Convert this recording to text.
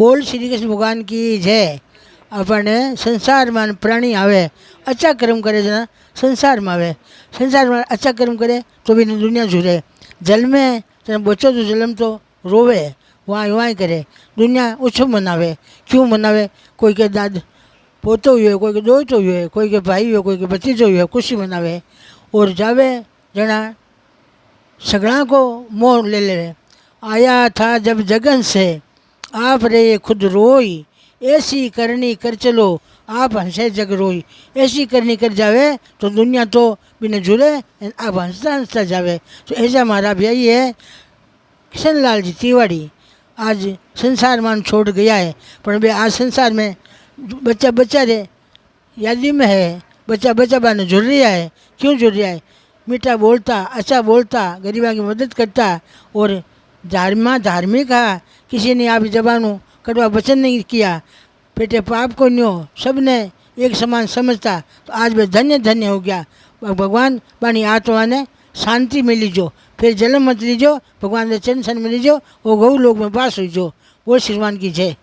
बोल श्री कृष्ण भगवान की जय। अपने संसार में प्राणी आवे अच्छा कर्म करे जना संसार में आवे, संसार में अच्छा कर्म करे तो भी दुनिया झूरे। जल में जना बचो तो जलम तो रोवे वहाँ करे, दुनिया ओछो मनावे। क्यों मनावे? कोई के दाद पोतो हुए, कोई के दोतो हुए, कोई के भाई हुए, कोई के भतीजो हुए, खुशी मनावे। और जावे जना सगड़ा को मोह ले ले। आया था जब जगन से आप रे खुद रोई, ऐसी करनी कर चलो आप हंसे जग रोई। ऐसी करनी कर जावे तो दुनिया तो बिना झूले आप हंसता हंसता जावे। तो ऐसा हमारा भाई है किशनलाल जी तिवाड़ी आज संसार मान छोड़ गया है, पर वे आज संसार में बच्चा बच्चा रे यादी में है। बच्चा बच्चा बाने जुड़ रहा है। क्यों जुड़ रहा है? मीठा बोलता, अच्छा बोलता, गरीबा की मदद करता और धार्मिक है। किसी ने आप जबानों कड़वा वचन नहीं किया, पेटे पाप को न्यो, सबने एक समान समझता। तो आज वे धन्य धन्य हो गया। भगवान बानी आत्मा ने शांति मिली जो, फिर जन्म मत लीजो, भगवान ने चरण सन मिली जो, वो गौ लोग में वास हुई जो। वो श्रीमान की जय।